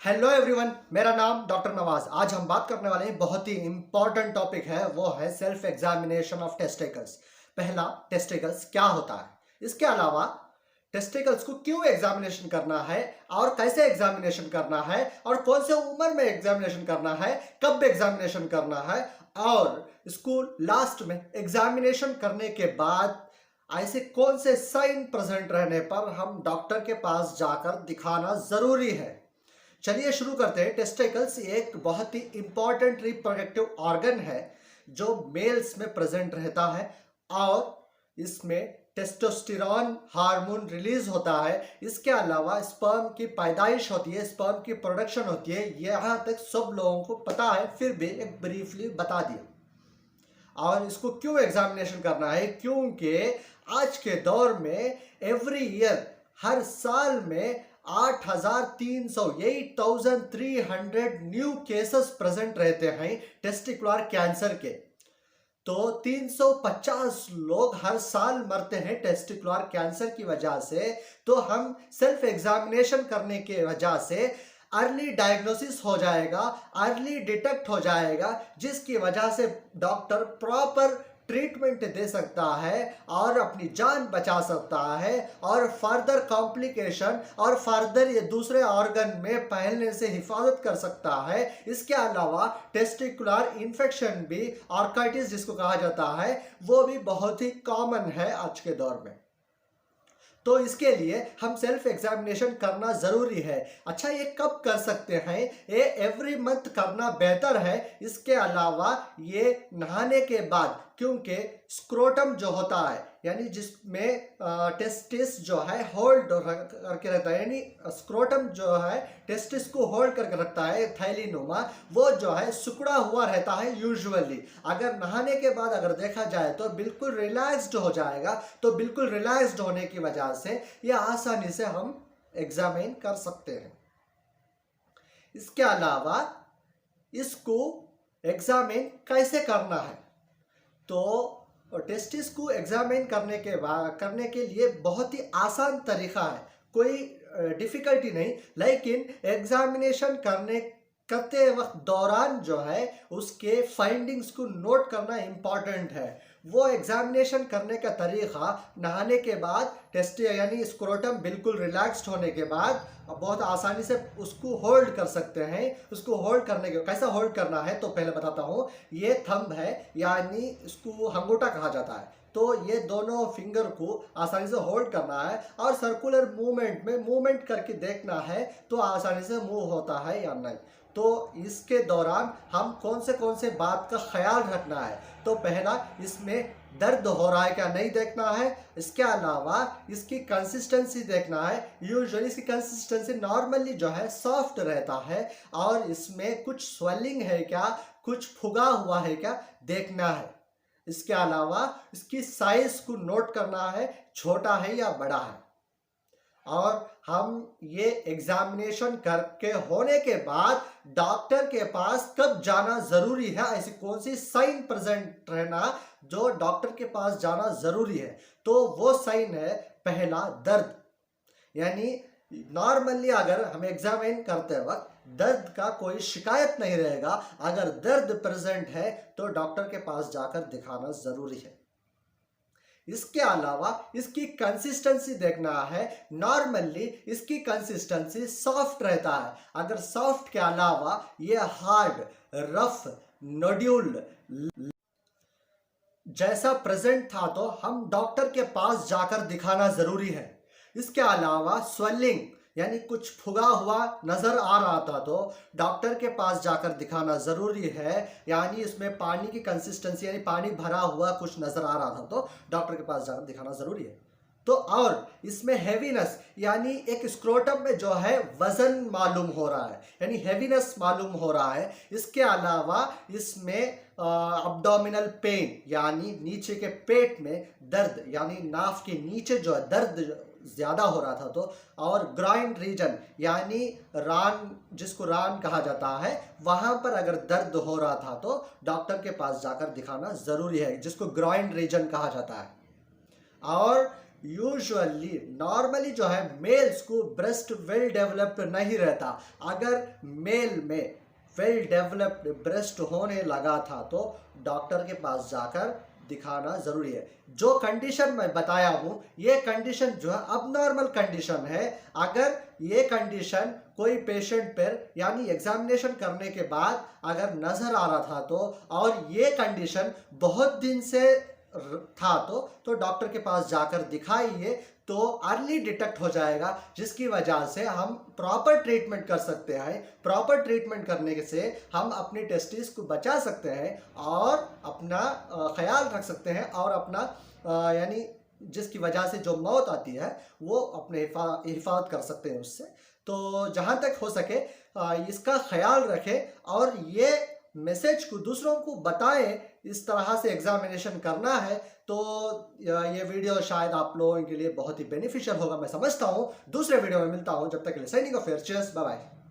Hello everyone, मेरा नाम doctor Nawaz. आज हम बात करने वाले हैं, बहुत ही इंपॉर्टेंट टॉपिक है, वो है सेल्फ एग्जामिनेशन ऑफ टेस्टिकल्स। पहला, टेस्टिकल्स क्या होता है, इसके अलावा टेस्टिकल्स को क्यों एग्जामिनेशन करना है और कैसे एग्जामिनेशन करना है और कौन से उम्र में एग्जामिनेशन करना है, कब एग्जामिनेशन करना है, और इसको लास्ट में एग्जामिनेशन करने के बाद ऐसे कौन से साइन प्रेजेंट रहने पर हम डॉक्टर के पास जाकर दिखाना जरूरी है। चलिए शुरू करते हैं। टेस्टिकल्स एक बहुत ही इंपॉर्टेंट रिप्रोडक्टिव ऑर्गन है जो मेल्स में प्रेजेंट रहता है और इसमें टेस्टोस्टेरोन हार्मोन रिलीज होता है। इसके अलावा स्पर्म की पैदाइश होती है, स्पर्म की प्रोडक्शन होती है। यहाँ तक सब लोगों को पता है, फिर भी एक ब्रीफली बता दिया। और इसको क्यों एग्जामिनेशन करना है, क्योंकि आज के दौर में एवरी ईयर, हर साल में 8,300 न्यू केसेस प्रेजेंट रहते हैं टेस्टिकुलर कैंसर के। तो 350 लोग हर साल मरते हैं टेस्टिकुलर कैंसर की वजह से। तो हम सेल्फ एग्जामिनेशन करने की वजह से अर्ली डायग्नोसिस हो जाएगा, अर्ली डिटेक्ट हो जाएगा, जिसकी वजह से डॉक्टर प्रॉपर ट्रीटमेंट दे सकता है और अपनी जान बचा सकता है और फर्दर कॉम्प्लिकेशन और फर्दर ये दूसरे ऑर्गन में फैलने से हिफाजत कर सकता है। इसके अलावा टेस्टिकुलर इन्फेक्शन भी, ऑर्काइटिस जिसको कहा जाता है, वो भी बहुत ही कॉमन है आज के दौर में। तो इसके लिए हम सेल्फ एग्जामिनेशन करना जरूरी है। अच्छा, ये कब कर सकते हैं? ये एवरी मंथ करना बेहतर है। इसके अलावा ये नहाने के बाद, क्योंकि स्क्रोटम जो होता है, यानी जिसमें टेस्टिस जो है होल्ड करके रहता है, यानी स्क्रोटम जो है टेस्टिस को होल्ड करके रखता है, थैलीनुमा, वो जो है सिकुड़ा हुआ रहता है यूजुअली। अगर नहाने के बाद अगर देखा जाए तो बिल्कुल रिलैक्स्ड हो जाएगा। तो बिल्कुल रिलैक्स्ड होने की वजह से ये आसानी से हम एग्जामिन कर सकते हैं। इसके अलावा इसको एग्जामिन कैसे करना है, तो टेस्टिस को एग्जामिन करने के लिए बहुत ही आसान तरीका है, कोई डिफिकल्टी नहीं। लेकिन एग्जामिनेशन करते वक्त दौरान जो है उसके फाइंडिंग्स को नोट करना इम्पॉर्टेंट है। वो एग्जामिनेशन करने का तरीका, नहाने के बाद टेस्ट यानी स्क्रोटम बिल्कुल रिलैक्स्ड होने के बाद बहुत आसानी से उसको होल्ड कर सकते हैं। उसको होल्ड करने के कैसा होल्ड करना है तो पहले बताता हूँ। ये थंब है, यानी इसको अंगूठा कहा जाता है। तो ये दोनों फिंगर को आसानी से होल्ड करना है और सर्कुलर मूवमेंट में मूवमेंट करके देखना है तो आसानी से मूव होता है या नहीं। तो इसके दौरान हम कौन से बात का ख्याल रखना है, तो पहला, इसमें दर्द हो रहा है क्या नहीं देखना है। इसके अलावा इसकी कंसिस्टेंसी देखना है। यूजुअली इसकी कंसिस्टेंसी नॉर्मली जो है सॉफ्ट रहता है और इसमें कुछ स्वेलिंग है क्या, कुछ फुगा हुआ है क्या, देखना है। इसके अलावा इसकी साइज को नोट करना है, छोटा है या बड़ा है। और हम ये एग्जामिनेशन करके होने के बाद डॉक्टर के पास कब जाना जरूरी है, ऐसी कौन सी साइन प्रेजेंट रहना जो डॉक्टर के पास जाना जरूरी है, तो वो साइन है पहला, दर्द। यानी नॉर्मली अगर हम एग्जामिन करते वक्त दर्द का कोई शिकायत नहीं रहेगा, अगर दर्द प्रेजेंट है तो डॉक्टर के पास जाकर दिखाना जरूरी है। इसके अलावा इसकी कंसिस्टेंसी देखना है। नॉर्मली इसकी कंसिस्टेंसी सॉफ्ट रहता है। अगर सॉफ्ट के अलावा ये हार्ड, रफ, नोड्यूल जैसा प्रेजेंट था तो हम डॉक्टर के पास जाकर दिखाना जरूरी है। इसके अलावा स्वेलिंग, यानी कुछ फुगा हुआ नजर आ रहा था तो डॉक्टर के पास जाकर दिखाना जरूरी है। यानी इसमें पानी की कंसिस्टेंसी, यानी पानी भरा हुआ कुछ नजर आ रहा था तो डॉक्टर के पास जाकर दिखाना जरूरी है। तो और इसमें हैवीनेस, यानी एक स्क्रोटम में जो है वजन मालूम हो रहा है, यानी हैवीनेस मालूम हो रहा है। इसके अलावा इसमें अब्डोमिनल पेन, यानी नीचे के पेट में दर्द, यानी नाफ के नीचे जो है दर्द ज्यादा हो रहा था तो, और ग्राइन रीजन, यानी रान, जिसको रान कहा जाता है, वहां पर अगर दर्द हो रहा था तो डॉक्टर के पास जाकर दिखाना जरूरी है, जिसको ग्राइन रीजन कहा जाता है। और यूजुअली नॉर्मली जो है मेल्स को ब्रेस्ट वेल डेवलप्ड नहीं रहता। अगर मेल में वेल डेवलप्ड ब्रेस्ट होने लगा था तो डॉक्टर के पास जाकर दिखाना जरूरी है। जो कंडीशन मैं बताया हूं ये कंडीशन जो है अबनॉर्मल कंडीशन है। अगर ये कंडीशन कोई पेशेंट पर यानी एग्जामिनेशन करने के बाद अगर नजर आ रहा था तो, और ये कंडीशन बहुत दिन से था तो डॉक्टर के पास जाकर दिखाइए, तो अर्ली डिटेक्ट हो जाएगा, जिसकी वजह से हम प्रॉपर ट्रीटमेंट कर सकते हैं। प्रॉपर ट्रीटमेंट करने से हम अपनी टेस्टिस को बचा सकते हैं और अपना ख्याल रख सकते हैं, और अपना यानी जिसकी वजह से जो मौत आती है वो अपने हिफाजत कर सकते हैं उससे। तो जहाँ तक हो सके इसका ख्याल रखें और ये मैसेज को दूसरों को बताएं, इस तरह से एग्जामिनेशन करना है। तो ये वीडियो शायद आप लोगों के लिए बहुत ही बेनिफिशियल होगा, मैं समझता हूँ। दूसरे वीडियो में मिलता हूँ, जब तक के लिए signing off, cheers, bye bye.